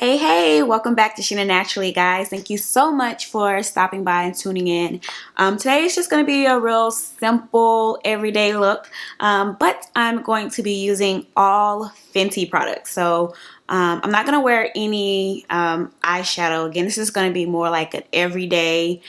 Hey, welcome back to Sheena Naturally, guys. Thank you so much for stopping by and tuning in. Today is just going to be a real simple, everyday look, but I'm going to be using all Fenty products. So I'm not going to wear any eyeshadow. Again, this is going to be more like an everyday,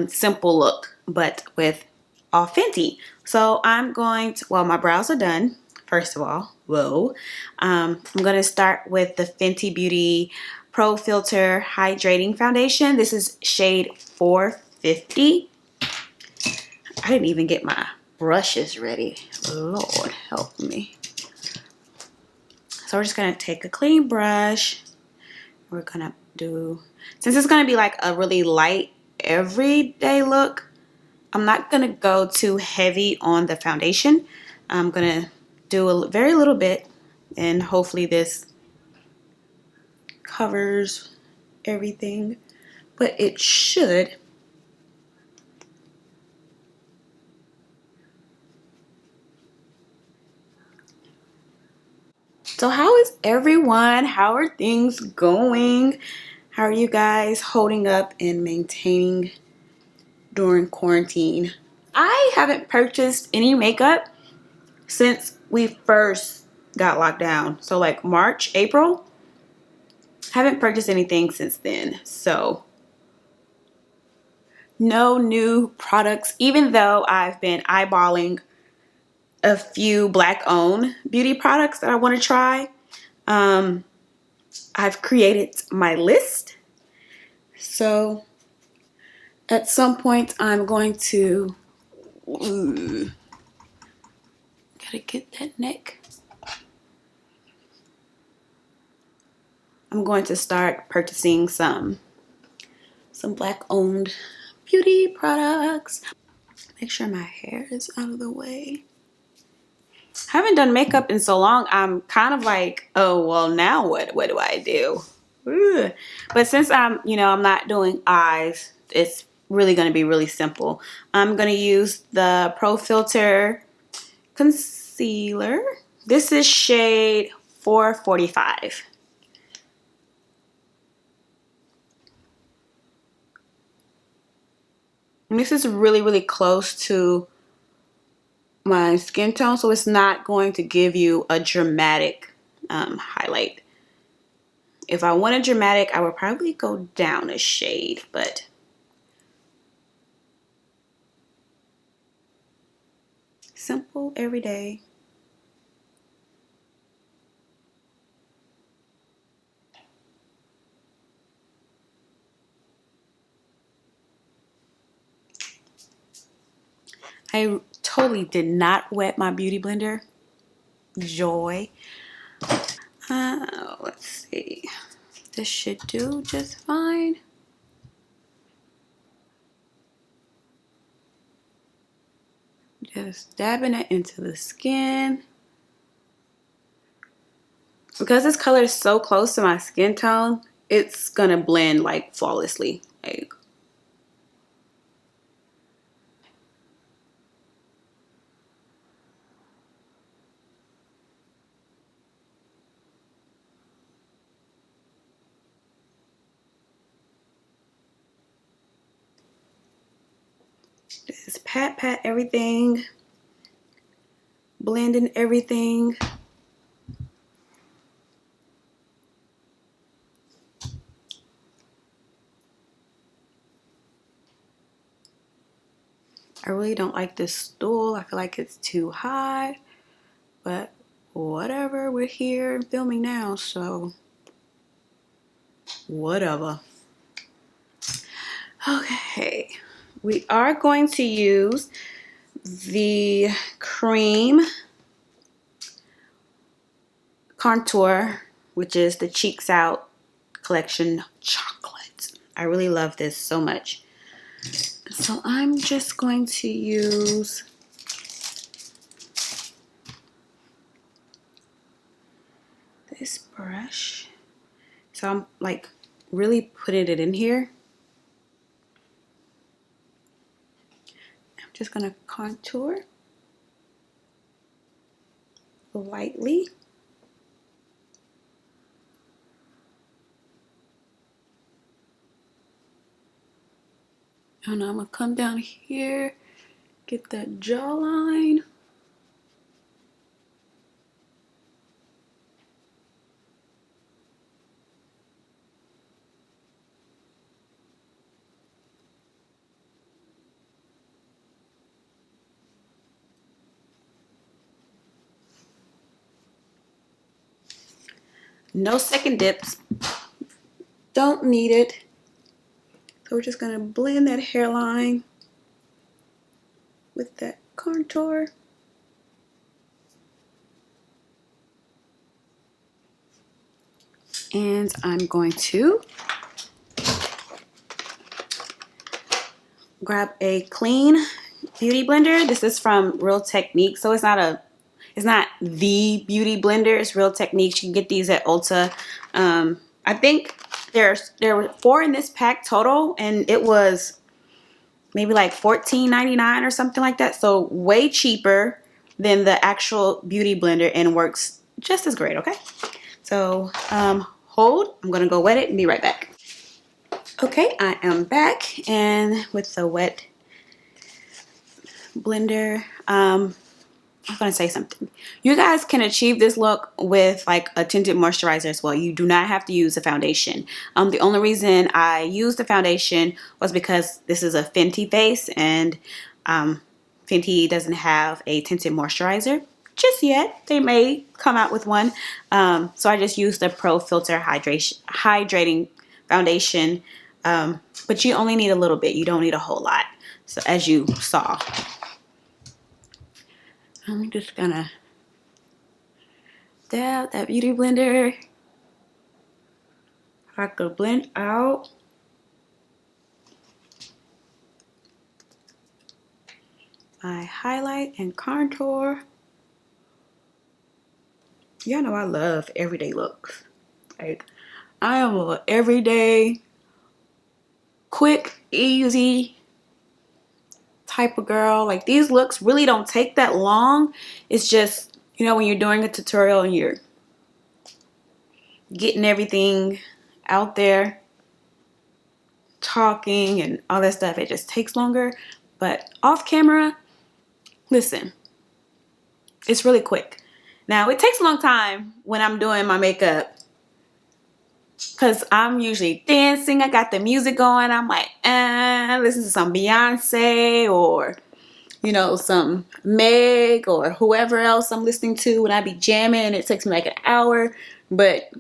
simple look, but with all Fenty. So I'm going to, well, my brows are done. First of all, whoa. I'm going to start with the Fenty Beauty Pro Filt'r Hydrating Foundation. This is shade 450. I didn't even get my brushes ready. Lord help me. So we're just going to take a clean brush. We're going to do, since it's going to be like a really light everyday look, I'm not going to go too heavy on the foundation. I'm going to do a very little bit, and hopefully this covers everything, but it should. So how is everyone? How are things going? How are you guys holding up and maintaining during quarantine? I haven't purchased any makeup since we first got locked down. So like March, April. Haven't purchased anything since then. So no new products, even though I've been eyeballing a few black owned beauty products that I want to try. I've created my list. So at some point I'm going to, gotta get that neck. I'm going to start purchasing some black owned beauty products. Make sure my hair is out of the way. I haven't done makeup in so long. I'm kind of like, oh, well, now what do I do? Ugh. But since I'm not doing eyes, it's really going to be really simple. I'm going to use the Pro Filt'r concealer. This is shade 445. And this is really, really close to my skin tone, so it's not going to give you a dramatic highlight. If I wanted dramatic, I would probably go down a shade, but simple, everyday. I totally did not wet my beauty blender. Joy. Let's see. This should do just fine. Just dabbing it into the skin. Because this color is so close to my skin tone, it's gonna blend like flawlessly. Like, just pat everything, blending everything. I really don't like this stool. I feel like it's too high, but whatever. We're here filming now, so whatever. Okay, we are going to use the cream contour, which is the Cheeks Out collection chocolate. I really love this so much. So I'm just going to use this brush. So I'm like really putting it in here. I'm just gonna contour lightly. And I'm gonna come down here, get that jawline. No second dips. Don't need it. So we're just gonna blend that hairline with that contour. And I'm going to grab a clean beauty blender. This is from Real Technique, so it's not the beauty blender. It's Real Techniques. You can get these at Ulta. I think there were 4 in this pack total, and it was maybe like $14.99 or something like that. So way cheaper than the actual beauty blender and works just as great. Okay, so hold. I'm gonna go wet it and be right back. Okay, I am back, and with the wet blender, I'm gonna say something. You guys can achieve this look with like a tinted moisturizer as well. You do not have to use a foundation. The only reason I used the foundation was because this is a Fenty face, and Fenty doesn't have a tinted moisturizer just yet. They may come out with one. So I just used the Pro Filt'r Hydrating Foundation. But you only need a little bit. You don't need a whole lot. So as you saw. I'm just gonna dab that beauty blender. I could blend out my highlight and contour. Y'all know I love everyday looks. Like, I am a everyday, quick, easy type of girl. Like, these looks really don't take that long. It's just, you know, when you're doing a tutorial and you're getting everything out there, talking and all that stuff, it just takes longer. But off camera, listen, it's really quick. Now, it takes a long time when I'm doing my makeup because I'm usually dancing. I got the music going. I'm like, listen to some Beyonce or, you know, some Meg or whoever else I'm listening to when I be jamming. It takes me like an hour. But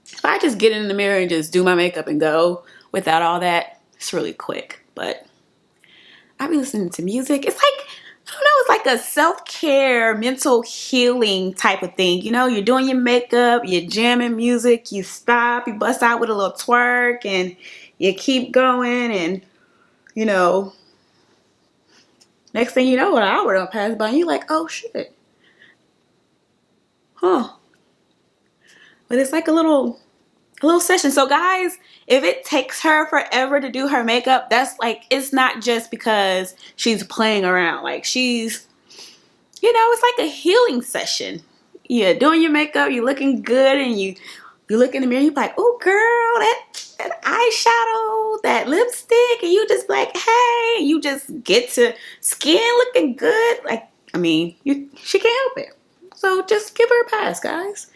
if I just get in the mirror and just do my makeup and go without all that, it's really quick. But I be listening to music. It's like, I don't know, it's like a self-care, mental healing type of thing. You know, you're doing your makeup, you're jamming music, you stop, you bust out with a little twerk, and you keep going, and, you know, next thing you know, an hour don't pass by, and you're like, oh, shit. Huh. But it's like a little session. So guys, if it takes her forever to do her makeup, that's like, it's not just because she's playing around. Like, she's, you know, it's like a healing session. You're doing your makeup, you're looking good, and you look in the mirror, you're like, oh girl, that eyeshadow, that lipstick, and you just like, hey, you just get to skin looking good. Like, I mean, she can't help it. So just give her a pass, guys.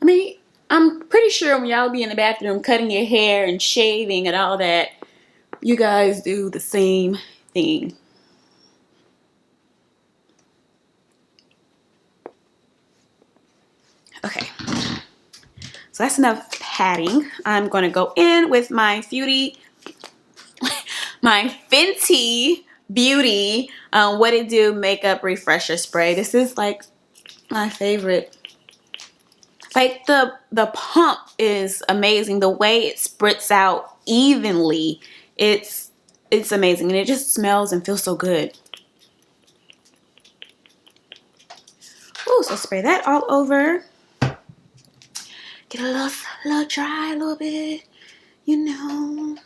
I mean, I'm pretty sure when y'all be in the bathroom cutting your hair and shaving and all that, you guys do the same thing. Okay, so that's enough patting. I'm going to go in with my my Fenty Beauty What It Do Makeup Refresher Spray. This is like my favorite. Like, the pump is amazing. The way it spritz out evenly, it's amazing, and it just smells and feels so good. Ooh, so spray that all over. Get a little dry, a little bit, you know.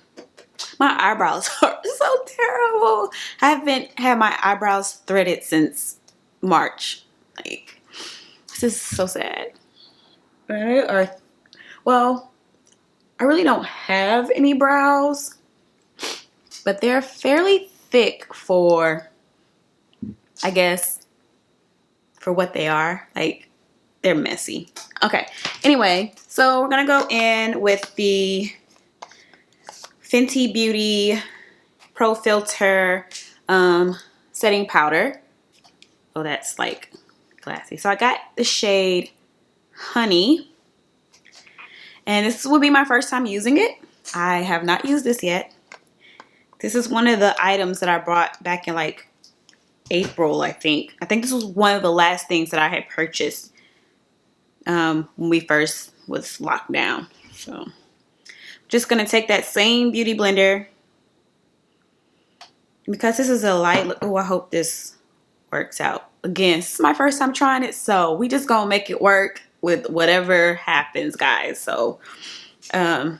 My eyebrows are so terrible. I haven't had my eyebrows threaded since March. Like, this is so sad. Well, I really don't have any brows, but they're fairly thick for, I guess, for what they are. Like, they're messy. Okay, anyway, so we're gonna go in with the Fenty Beauty Pro Filt'r setting powder. Oh, that's like glassy. So I got the shade Honey, and this will be my first time using it. I have not used this yet. This is one of the items that I brought back in like April, I think. I think this was one of the last things that I had purchased when we first was locked down. So just gonna take that same beauty blender, because this is a light look. Oh, I hope this works out. Again, this is my first time trying it, so we just gonna make it work with whatever happens, guys. So I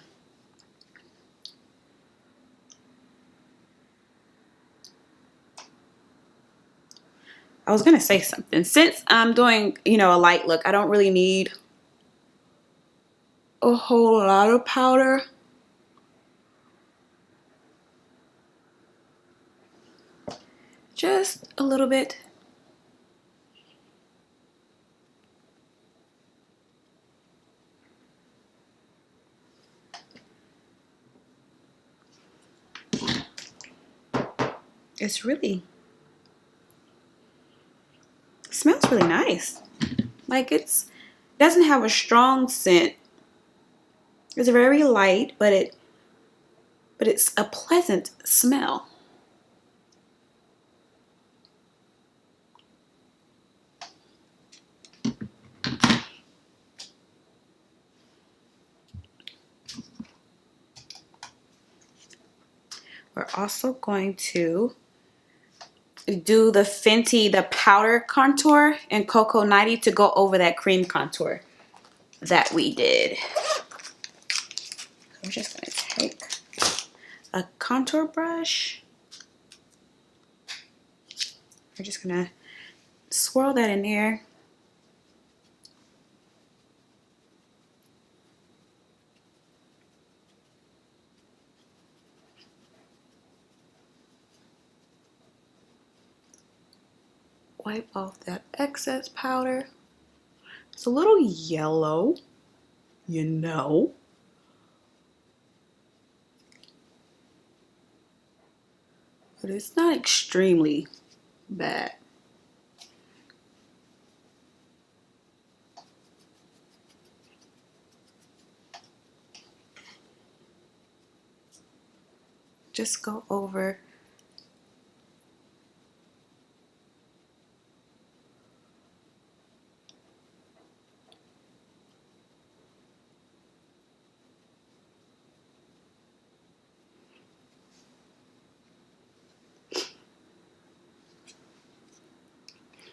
was gonna say something. Since I'm doing, you know, a light look, I don't really need a whole lot of powder. Just a little bit. It's really, it smells really nice. Like, it doesn't have a strong scent. It's very light, but it's a pleasant smell. We're also going to do the Fenty, the powder contour in Coco 90 to go over that cream contour that we did. I'm just going to take a contour brush. We're just going to swirl that in there. Wipe off that excess powder. It's a little yellow, you know. But it's not extremely bad. Just go over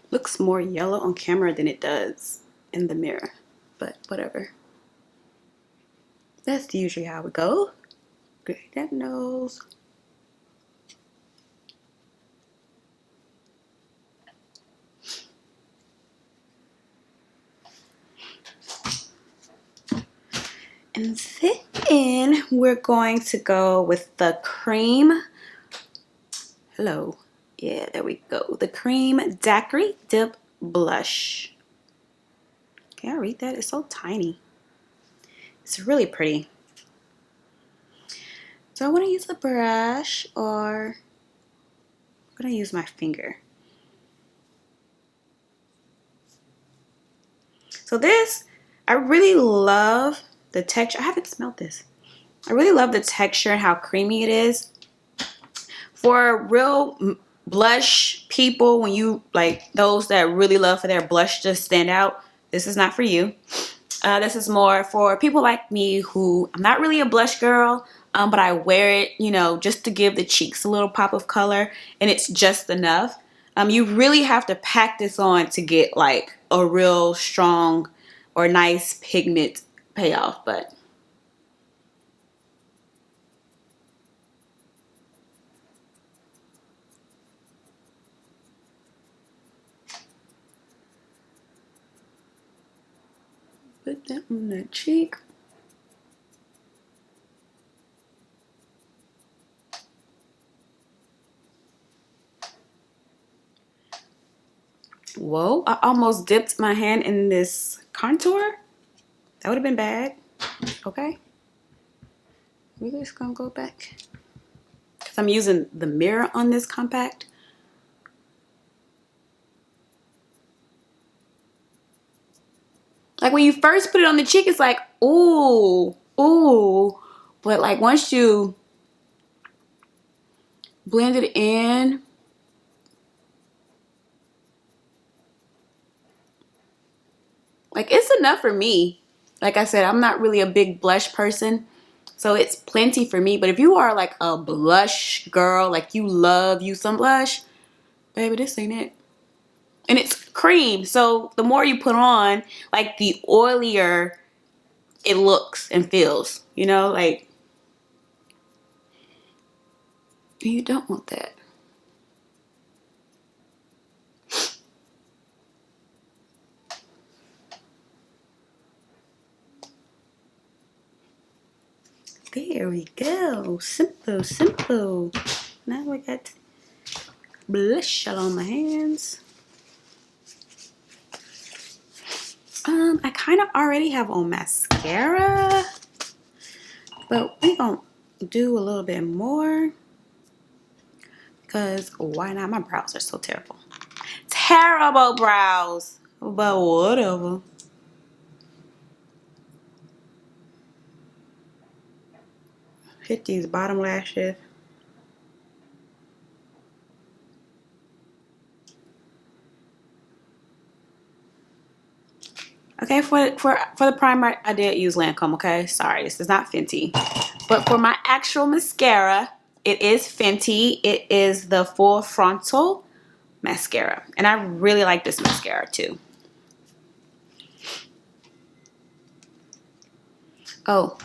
looks more yellow on camera than it does in the mirror, but whatever. That's usually how we go. Grade that nose. And then we're going to go with the cream. Hello. Yeah, there we go. The cream Daiquiri Dip Blush. Can I read that? It's so tiny. It's really pretty. Do I want to use a brush, or I'm going to use my finger? So this, I really love the texture. I haven't smelled this. I really love the texture and how creamy it is. For real blush people, when you like those that really love for their blush to stand out, this is not for you. This is more for people like me who, I'm not really a blush girl, but I wear it, you know, just to give the cheeks a little pop of color, and it's just enough. You really have to pack this on to get like a real strong or nice pigment payoff, but put that on that cheek. Whoa, I almost dipped my hand in this contour. That would have been bad. Okay. We're just gonna go back. Because I'm using the mirror on this compact. Like when you first put it on the cheek, it's like, ooh, ooh. But like once you blend it in, like it's enough for me. Like I said, I'm not really a big blush person, so it's plenty for me. But if you are like a blush girl, like you love you some blush, baby, this ain't it. And it's cream, so the more you put on, like the oilier it looks and feels, you know, like you don't want that. There we go. Simple, simple. Now I got blush all on my hands. I kind of already have on mascara, but we gonna do a little bit more because why not? My brows are so terrible. Terrible brows, but whatever. Hit these bottom lashes. Okay, for the primer, I did use Lancome, okay? Sorry, this is not Fenty. But for my actual mascara, it is Fenty. It is the Full Frontal Mascara. And I really like this mascara, too. Oh,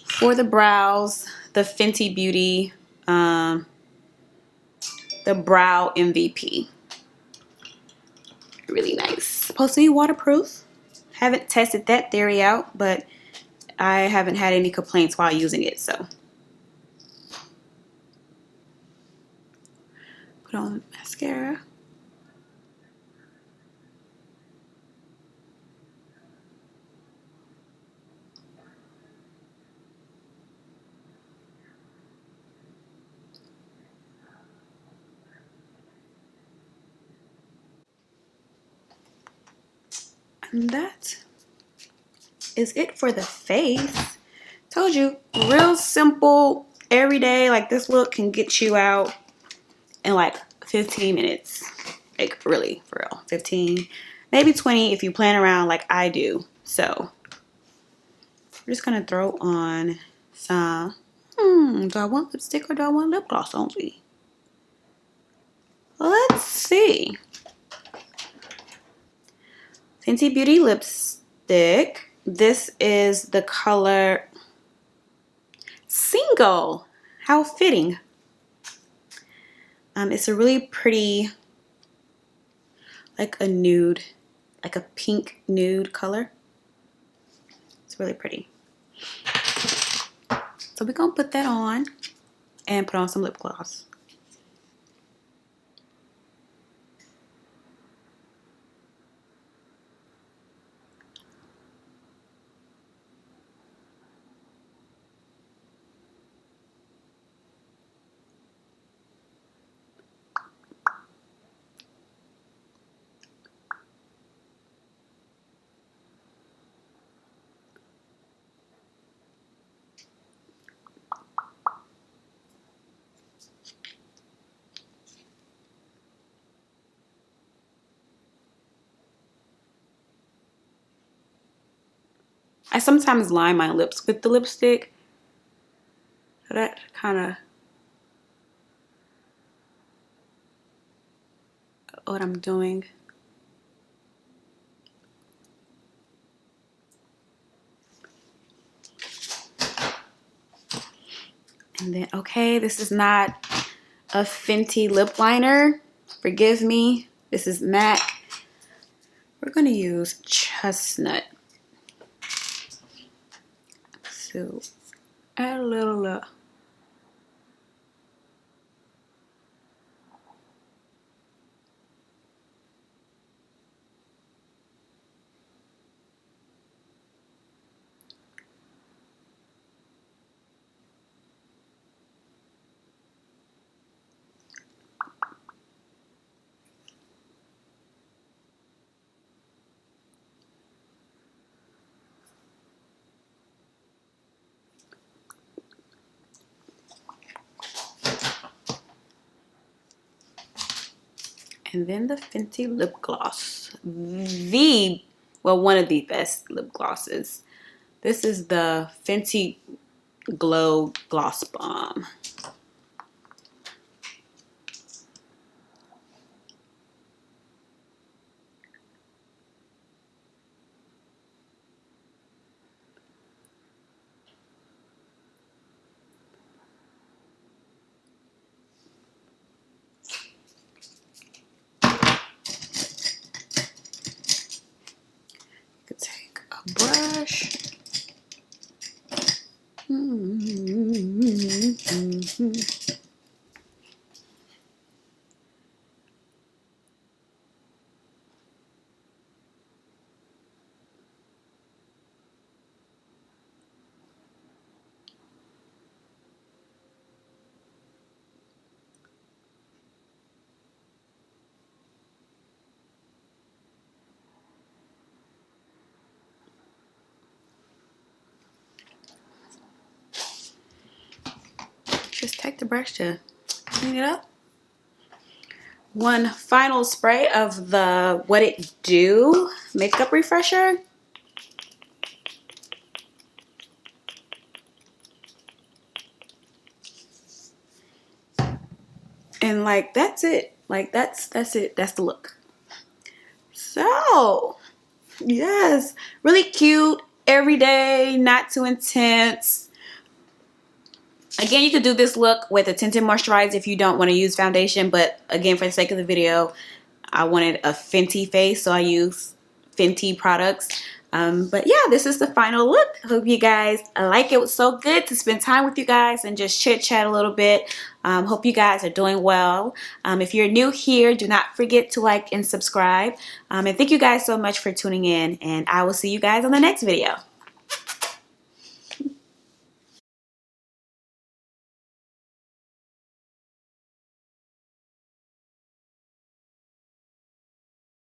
for the brows, the Fenty Beauty, the Brow MVP. Really nice. Supposed to be waterproof. Haven't tested that theory out, but I haven't had any complaints while using it, so. Put on mascara. And that is it for the face. Told you, real simple, everyday. Like this look can get you out in like 15 minutes. Like really, for real. 15, maybe 20 if you plan around like I do. So we're just gonna throw on some, do I want lipstick or do I want lip gloss only? Let's see. Fenty Beauty lipstick. This is the color Single. How fitting. It's a really pretty, like a nude, like a pink nude color. It's really pretty. So we're gonna put that on and put on some lip gloss. I sometimes line my lips with the lipstick. So that kind of what I'm doing. And then, okay, this is not a Fenty lip liner. Forgive me. This is MAC. We're gonna use Chestnut. So add a little And then the Fenty lip gloss. Well, one of the best lip glosses. This is the Fenty Glow Gloss Bomb. Take a brush. Just take the brush to clean it up. One final spray of the What It Do makeup refresher. And like that's it. Like that's it. That's the look. So yes, really cute, everyday, not too intense. Again, you could do this look with a tinted moisturizer if you don't want to use foundation, but again, for the sake of the video, I wanted a Fenty face, so I use Fenty products. But yeah, this is the final look. Hope you guys like it. It was so good to spend time with you guys and just chit chat a little bit. Hope you guys are doing well. If you're new here, do not forget to like and subscribe. And thank you guys so much for tuning in, and I will see you guys on the next video.